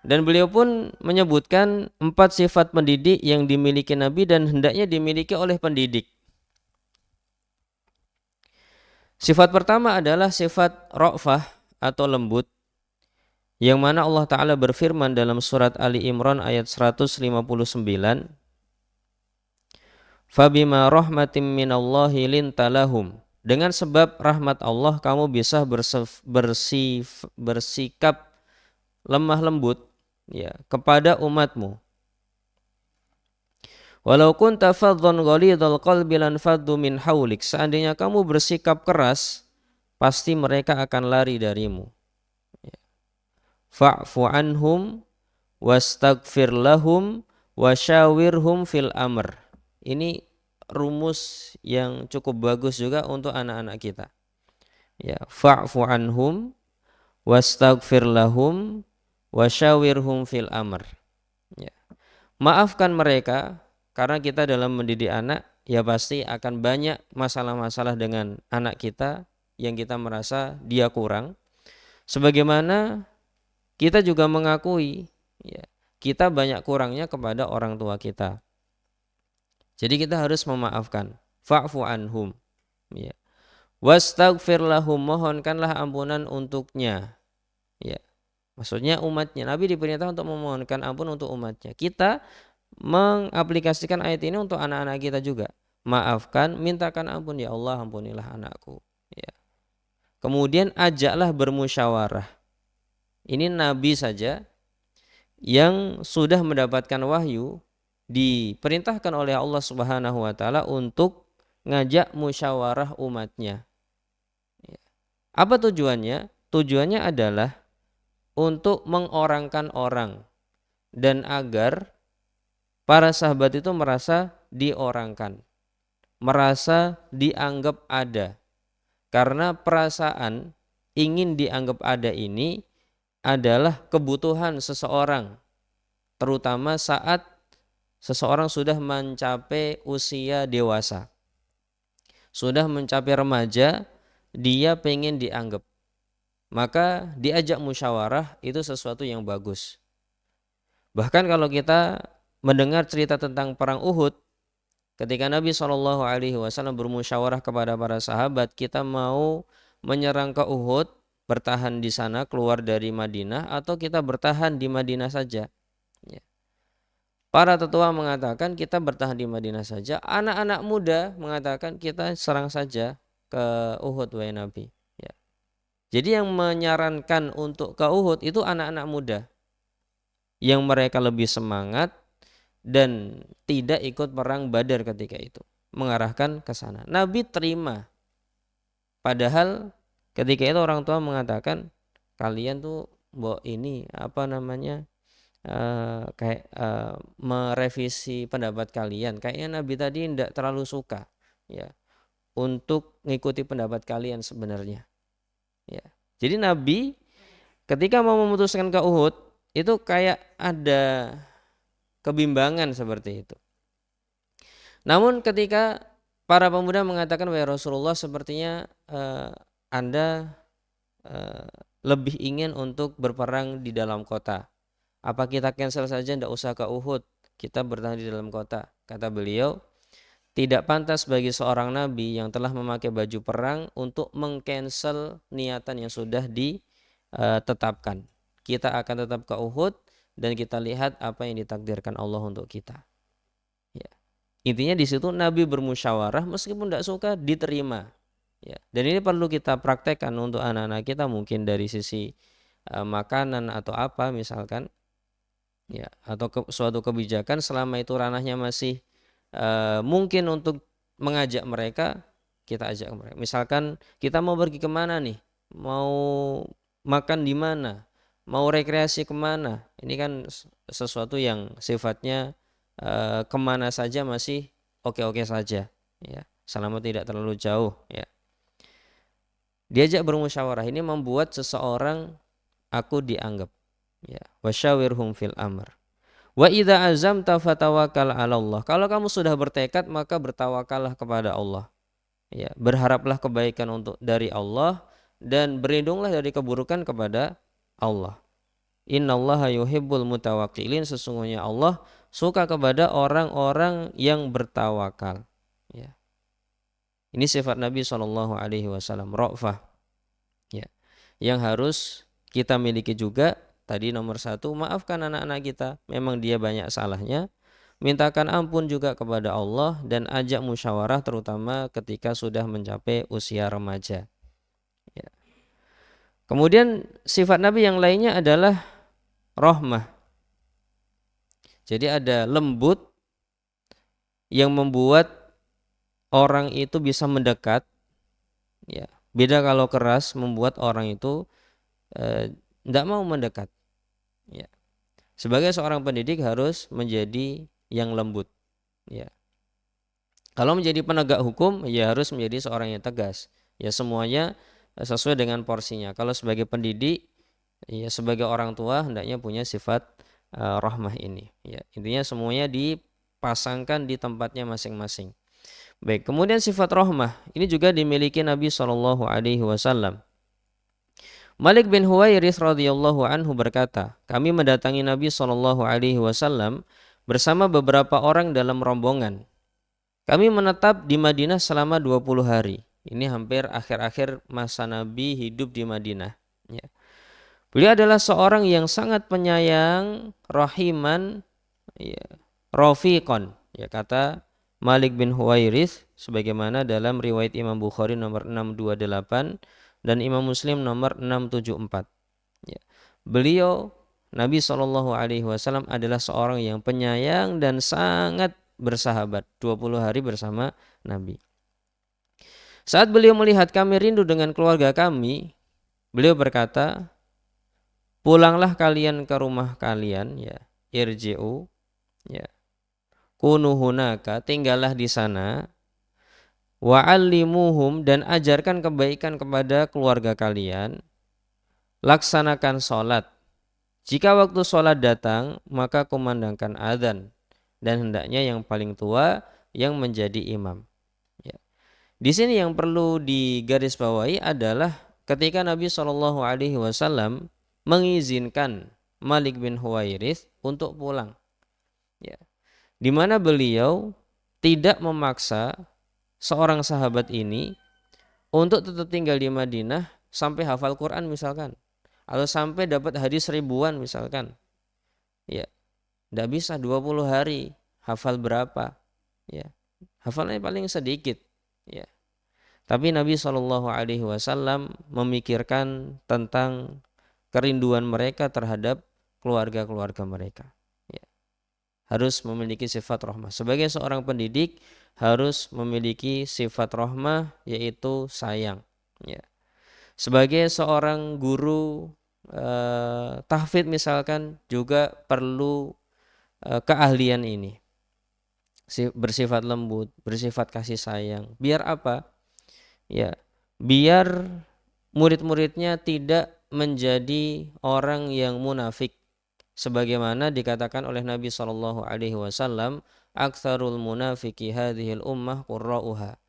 Dan beliau pun menyebutkan 4 sifat pendidik yang dimiliki Nabi dan hendaknya dimiliki oleh pendidik. Sifat pertama adalah sifat ra'fah atau lembut, yang mana Allah Ta'ala berfirman dalam surat Ali Imran ayat 159, Fabima rahmatim minallahi lintalahum. Dengan sebab rahmat Allah kamu bisa bersikap lemah lembut, ya, kepada umatmu. Walau kunta fadhdhan ghalidhal qalbi lanfaddu min haulik. Seandainya kamu bersikap keras, pasti mereka akan lari darimu. Fa'fu anhum wastaghfir lahum wasyawirhum fil amr. Ini rumus yang cukup bagus juga untuk anak-anak kita. Ya, fa'fu anhum wastaghfir lahum wasyawirhum fil amr. Ya. Maafkan mereka, karena kita dalam mendidik anak ya pasti akan banyak masalah-masalah dengan anak kita yang kita merasa dia kurang. Sebagaimana kita juga mengakui ya, kita banyak kurangnya kepada orang tua kita. Jadi kita harus memaafkan. Fa'fu anhum. Ya. Wastaghfir lahum, mohonkanlah ampunan untuknya. Ya. Maksudnya umatnya. Nabi diperintah untuk memohonkan ampun untuk umatnya. Kita mengaplikasikan ayat ini untuk anak-anak kita juga. Maafkan, mintakan ampun, ya Allah ampunilah anakku. Ya. Kemudian ajaklah bermusyawarah. Ini Nabi saja yang sudah mendapatkan wahyu diperintahkan oleh Allah Subhanahu wa taala untuk ngajak musyawarah umatnya. Ya. Apa tujuannya? Tujuannya adalah untuk mengorangkan orang dan agar para sahabat itu merasa diorangkan, merasa dianggap ada. Karena perasaan ingin dianggap ada ini adalah kebutuhan seseorang, terutama saat seseorang sudah mencapai usia dewasa, sudah mencapai remaja, dia pengen dianggap. Maka diajak musyawarah itu sesuatu yang bagus. Bahkan kalau kita mendengar cerita tentang perang Uhud, ketika Nabi SAW bermusyawarah kepada para sahabat, kita mau menyerang ke Uhud, bertahan di sana, keluar dari Madinah, atau kita bertahan di Madinah saja. Ya. Para tetua mengatakan kita bertahan di Madinah saja. Anak-anak muda mengatakan kita serang saja ke Uhud, wahai Nabi. Ya. Jadi yang menyarankan untuk ke Uhud itu anak-anak muda, yang mereka lebih semangat dan tidak ikut perang Badar ketika itu, mengarahkan ke sana. Nabi terima. Padahal ketika itu orang tua mengatakan kalian tuh ini apa namanya kayak merevisi pendapat kalian. Kayaknya Nabi tadi tidak terlalu suka ya untuk mengikuti pendapat kalian sebenarnya. Ya. Jadi Nabi ketika mau memutuskan ke Uhud itu kayak ada kebimbangan seperti itu. Namun ketika para pemuda mengatakan, wahai Rasulullah, sepertinya Anda lebih ingin untuk berperang di dalam kota. Apa kita cancel saja, tidak usah ke Uhud, kita bertahan di dalam kota? Kata beliau, tidak pantas bagi seorang nabi yang telah memakai baju perang untuk mengcancel niatan yang sudah ditetapkan. Kita akan tetap ke Uhud dan kita lihat apa yang ditakdirkan Allah untuk kita. Ya. Intinya di situ Nabi bermusyawarah, meskipun tidak suka diterima. Ya. Dan ini perlu kita praktekkan untuk anak-anak kita, mungkin dari sisi makanan atau apa misalkan, ya, atau suatu kebijakan, selama itu ranahnya masih mungkin untuk mengajak mereka, kita ajak mereka. Misalkan kita mau pergi kemana nih, mau makan di mana, mau rekreasi kemana, ini kan sesuatu yang sifatnya kemana saja masih oke-oke saja, ya, selama tidak terlalu jauh, ya. Diajak bermusyawarah ini membuat seseorang aku dianggap, ya. Wasyawirhum fil amr. Wa idza azamta fatawakkal 'ala Allah. Kalau kamu sudah bertekad, maka bertawakallah kepada Allah. Ya, berharaplah kebaikan dari Allah dan berlindunglah dari keburukan kepada Allah. Innallaha yuhibbul mutawakkilin, sesungguhnya Allah suka kepada orang-orang yang bertawakal. Ya. Ini sifat Nabi Shallallahu Alaihi Wasallam, Ra'fah. Ya. Yang harus kita miliki juga. Tadi nomor satu, maafkan anak-anak kita. Memang dia banyak salahnya. Mintakan ampun juga kepada Allah dan ajak musyawarah, terutama ketika sudah mencapai usia remaja. Ya. Kemudian sifat Nabi yang lainnya adalah rahmah. Jadi ada lembut yang membuat orang itu bisa mendekat. Ya. Beda kalau keras, membuat orang itu tidak mau mendekat. Ya. Sebagai seorang pendidik harus menjadi yang lembut. Ya. Kalau menjadi penegak hukum, ya harus menjadi seorang yang tegas. Ya semuanya sesuai dengan porsinya. Kalau sebagai pendidik, ya sebagai orang tua hendaknya punya sifat rahmah ini. Ya intinya semuanya dipasangkan di tempatnya masing-masing. Baik, kemudian sifat rahmah ini juga dimiliki Nabi Shallallahu Alaihi Wasallam. Malik bin Huwairits radhiyallahu anhu berkata, kami mendatangi Nabi Shallallahu Alaihi Wasallam bersama beberapa orang dalam rombongan. Kami menetap di Madinah selama 20 hari. Ini hampir akhir-akhir masa Nabi hidup di Madinah. Ya. Beliau adalah seorang yang sangat penyayang, rahiman, ya, rafiqon. Ya, kata Malik bin Huwairits sebagaimana dalam riwayat Imam Bukhari nomor 628 dan Imam Muslim nomor 674. Ya. Beliau Nabi Shallallahu Alaihi Wasallam adalah seorang yang penyayang dan sangat bersahabat, 20 hari bersama Nabi. Saat beliau melihat kami rindu dengan keluarga kami, beliau berkata, pulanglah kalian ke rumah kalian, ya, irji'u, ya, kunu hunaka, tinggallah di sana, wa'allimuhum, dan ajarkan kebaikan kepada keluarga kalian, laksanakan sholat. Jika waktu sholat datang, maka kumandangkan adzan, dan hendaknya yang paling tua yang menjadi imam. Ya. Di sini yang perlu digarisbawahi adalah ketika Nabi Shallallahu Alaihi Wasallam mengizinkan Malik bin Huwairits untuk pulang, ya. Di mana beliau tidak memaksa seorang sahabat ini untuk tetap tinggal di Madinah sampai hafal Quran misalkan, atau sampai dapat hadis ribuan misalkan, ya. Tidak bisa 20 hari hafal berapa, ya. Hafalnya paling sedikit, ya. Tapi Nabi Shallallahu Alaihi Wasallam memikirkan tentang kerinduan mereka terhadap keluarga-keluarga mereka. Ya. Harus memiliki sifat rahmah. Sebagai seorang pendidik harus memiliki sifat rahmah, yaitu sayang. Ya. Sebagai seorang guru tahfidz misalkan juga perlu keahlian ini. Bersifat lembut, bersifat kasih sayang. Biar apa? Ya, biar murid-muridnya tidak menjadi orang yang munafik, sebagaimana dikatakan oleh Nabi Shallallahu Alaihi Wasallam, aktsarul munafiki hadhil ummah qurra'uha.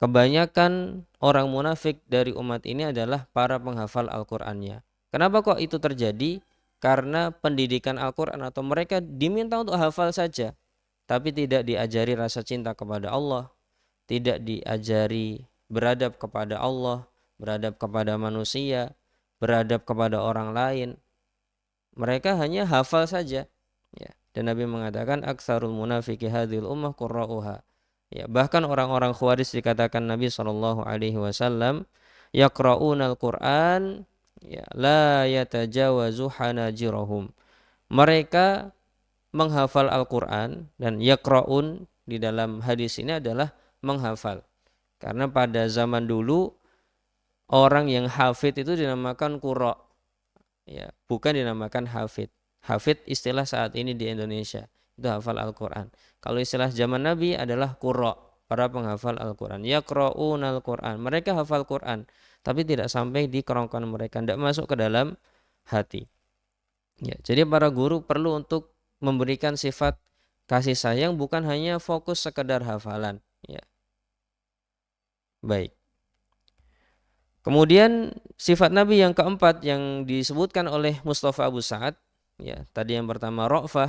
Kebanyakan orang munafik dari umat ini adalah para penghafal Al-Qur'annya. Kenapa kok itu terjadi? Karena pendidikan Al-Qur'an atau mereka diminta untuk hafal saja, tapi tidak diajari rasa cinta kepada Allah, tidak diajari beradab kepada Allah, beradab kepada manusia, beradab kepada orang lain. Mereka hanya hafal saja, ya. Dan Nabi mengatakan aktsarul munafiki hadhil ummah qurra'uha. Ya, bahkan orang-orang Khawarij dikatakan Nabi Shallallahu Alaihi Wasallam yaqra'unal Qur'an, ya, la yatajawazu hanajirahum. Mereka menghafal Al-Qur'an, dan yaqra'un di dalam hadis ini adalah menghafal. Karena pada zaman dulu orang yang hafid itu dinamakan qurra, ya, bukan dinamakan hafid. Hafid istilah saat ini di Indonesia itu hafal Al-Qur'an. Kalau istilah zaman Nabi adalah qurra, para penghafal Al-Qur'an. Yaqra'unal Qur'an. Mereka hafal Qur'an, tapi tidak sampai di kerongkongan mereka, tidak masuk ke dalam hati. Ya, jadi para guru perlu untuk memberikan sifat kasih sayang, bukan hanya fokus sekedar hafalan, ya. Baik. Kemudian sifat Nabi yang keempat yang disebutkan oleh Mustafa Abu Sa'ad, ya, tadi yang pertama Ra'fah,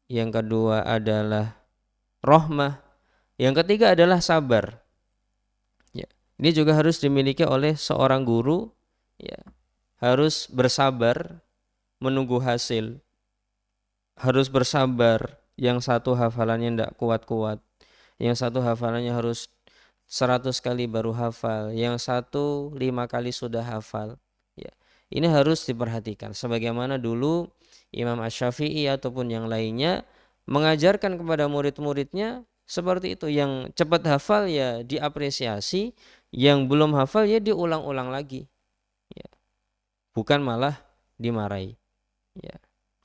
yang kedua adalah Rahmah, yang ketiga adalah sabar. Ya, ini juga harus dimiliki oleh seorang guru, ya, harus bersabar menunggu hasil, harus bersabar. Yang satu hafalannya tidak kuat-kuat, yang satu hafalannya harus 100 kali baru hafal, yang satu 5 kali sudah hafal. Ya, ini harus diperhatikan. Sebagaimana dulu Imam Asy-Syafi'i ataupun yang lainnya mengajarkan kepada murid-muridnya seperti itu. Yang cepat hafal ya diapresiasi, yang belum hafal ya diulang-ulang lagi. Ya, bukan malah dimarahi. Ya.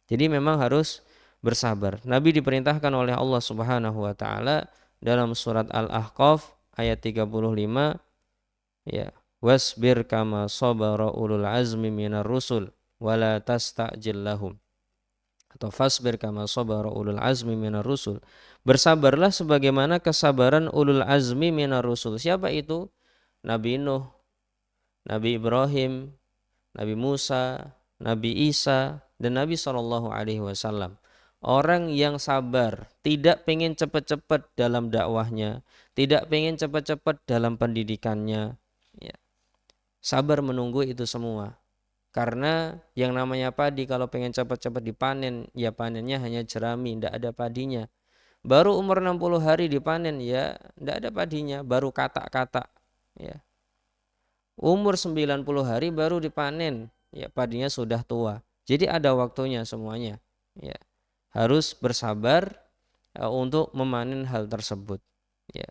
Jadi memang harus bersabar. Nabi diperintahkan oleh Allah Subhanahu wa taala dalam surat Al-Ahqaf ayat 35, ya, wasbir kama sabara ulul azmi minar rusul wala tasta'jil lahum, atau fasbir kama sabara ulul azmi minar rusul. Bersabarlah sebagaimana kesabaran ulul azmi minar rusul. Siapa itu? Nabi Nuh, Nabi Ibrahim, Nabi Musa, Nabi Isa, dan Nabi SAW. Orang yang sabar, tidak pengen cepat-cepat dalam dakwahnya, tidak pengen cepat-cepat dalam pendidikannya. Ya. Sabar menunggu itu semua. Karena yang namanya padi kalau pengen cepat-cepat dipanen, ya panennya hanya jerami, tidak ada padinya. Baru umur 60 hari dipanen, ya tidak ada padinya, baru katak-katak. Ya. Umur 90 hari baru dipanen, ya padinya sudah tua. Jadi ada waktunya semuanya. Ya, harus bersabar untuk memanen hal tersebut. Ya,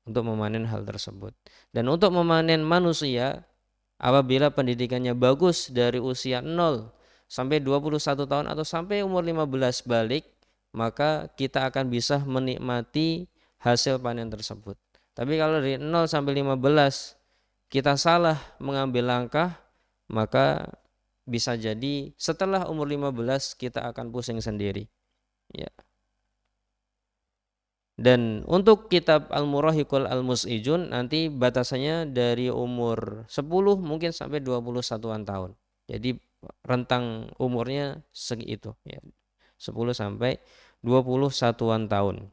untuk memanen hal tersebut. Dan untuk memanen manusia, apabila pendidikannya bagus dari usia 0 sampai 21 tahun atau sampai umur 15 balik, maka kita akan bisa menikmati hasil panen tersebut. Tapi kalau dari 0 sampai 15 kita salah mengambil langkah, maka bisa jadi setelah umur 15 kita akan pusing sendiri. Ya. Dan untuk kitab Al-Murahiqul Al-Mus'ijun nanti batasannya dari umur 10 mungkin sampai 21-an tahun. Jadi rentang umurnya segitu, ya. 10 sampai 21-an tahun.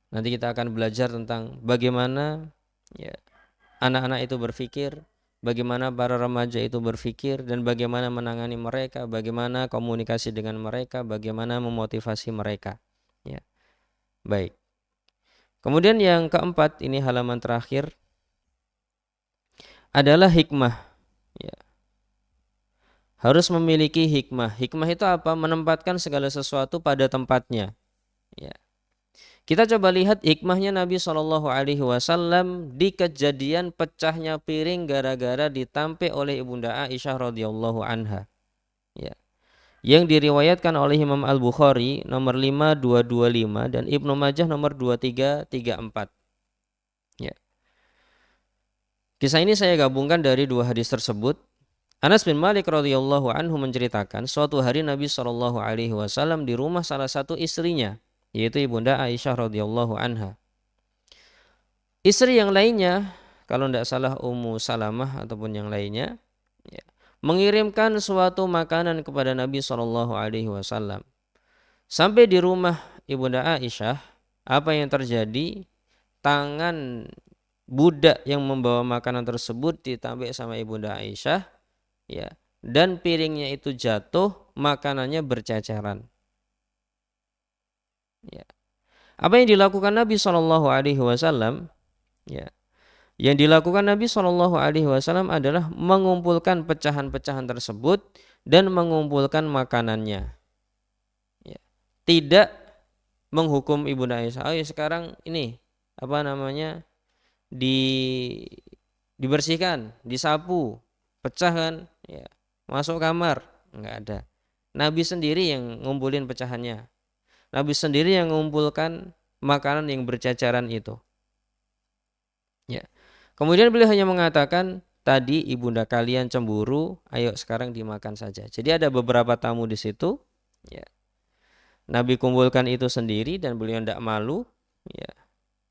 Nanti kita akan belajar tentang bagaimana, ya, anak-anak itu berpikir, bagaimana para remaja itu berpikir, dan bagaimana menangani mereka, bagaimana komunikasi dengan mereka, bagaimana memotivasi mereka. Ya, baik. Kemudian yang keempat, ini halaman terakhir, adalah hikmah. Ya. Harus memiliki hikmah. Hikmah itu apa? Menempatkan segala sesuatu pada tempatnya. Ya. Kita coba lihat hikmahnya Nabi SAW di kejadian pecahnya piring gara-gara ditampe oleh Ibunda Aisyah radhiyallahu anha. Ya. Yang diriwayatkan oleh Imam Al-Bukhari nomor 5225 dan Ibnu Majah nomor 2334. Ya. Kisah ini saya gabungkan dari dua hadis tersebut. Anas bin Malik radhiyallahu anhu menceritakan suatu hari Nabi SAW di rumah salah satu istrinya, yaitu Ibunda Aisyah radhiyallahu anha. Istri yang lainnya, kalau tidak salah Ummu Salamah ataupun yang lainnya, ya, mengirimkan suatu makanan kepada Nabi SAW. Sampai di rumah Ibunda Aisyah, apa yang terjadi? Tangan budak yang membawa makanan tersebut ditampik sama Ibunda Aisyah, ya, dan piringnya itu jatuh, makanannya berceceran. Ya. Apa yang dilakukan Nabi SAW? Ya, yang dilakukan Nabi SAW adalah mengumpulkan pecahan-pecahan tersebut dan mengumpulkan makanannya. Ya. Tidak menghukum Ibunda Aisyah. Oh ya sekarang ini apa namanya dibersihkan, disapu, pecah kan? Ya, masuk kamar, nggak ada. Nabi sendiri yang ngumpulin pecahannya. Nabi sendiri yang mengumpulkan makanan yang bercacaran itu. Ya. Kemudian beliau hanya mengatakan, tadi ibunda kalian cemburu, ayo sekarang dimakan saja. Jadi ada beberapa tamu di situ. Ya. Nabi kumpulkan itu sendiri dan beliau tidak malu. Ya.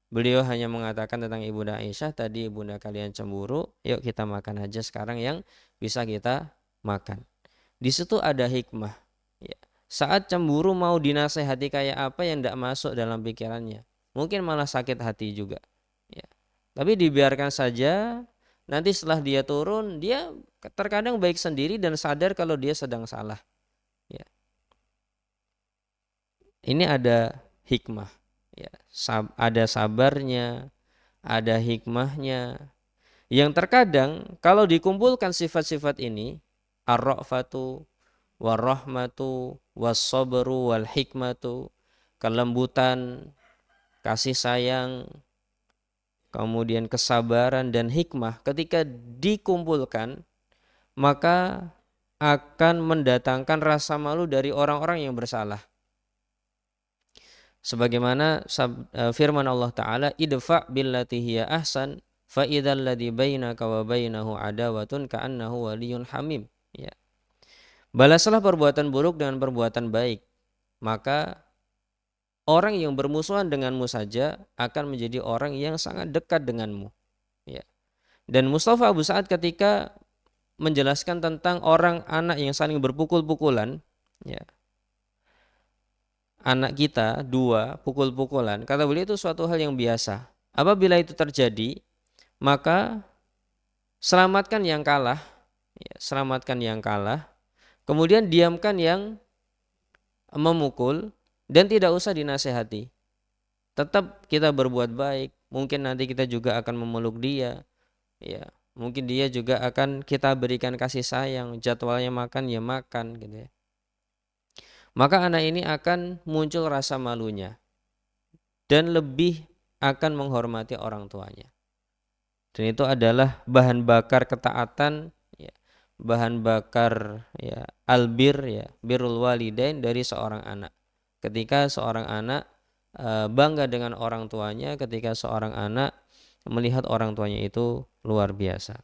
Beliau hanya mengatakan tentang Ibunda Aisyah, tadi ibunda kalian cemburu, yuk kita makan aja sekarang yang bisa kita makan. Di situ ada hikmah. Ya. Saat cemburu mau dinasehati kayak apa yang tidak masuk dalam pikirannya. Mungkin malah sakit hati juga. Ya. Tapi dibiarkan saja, nanti setelah dia turun, dia terkadang baik sendiri dan sadar kalau dia sedang salah. Ya. Ini ada hikmah. Ya. Ada sabarnya, ada hikmahnya. Yang terkadang kalau dikumpulkan sifat-sifat ini, ar-ra'fatu, warahmatu, was-sabru, wal hikmatu, kelembutan, kasih sayang, kemudian kesabaran dan hikmah, ketika dikumpulkan maka akan mendatangkan rasa malu dari orang-orang yang bersalah. Sebagaimana firman Allah Ta'ala, idfa' billati hiya ahsan fa idzal ladzi bainaka wa bainahu adawatun ka'annahu waliyyun hamim. Ya. Balaslah perbuatan buruk dengan perbuatan baik, maka orang yang bermusuhan denganmu saja akan menjadi orang yang sangat dekat denganmu. Ya. Dan Mustafa Abu Sa'ad ketika menjelaskan tentang orang anak yang saling berpukul-pukulan, ya, anak kita dua pukul-pukulan, kata beliau itu suatu hal yang biasa. Apabila itu terjadi, maka selamatkan yang kalah, ya, selamatkan yang kalah, kemudian diamkan yang memukul dan tidak usah dinasehati. Tetap kita berbuat baik, mungkin nanti kita juga akan memeluk dia, ya. Mungkin dia juga akan kita berikan kasih sayang, jadwalnya makan ya makan gitu ya. Maka anak ini akan muncul rasa malunya dan lebih akan menghormati orang tuanya. Dan itu adalah bahan bakar ketaatan, ya, bahan bakar ya albir, ya, birrul walidain dari seorang anak. Ketika seorang anak bangga dengan orang tuanya, ketika seorang anak melihat orang tuanya itu luar biasa.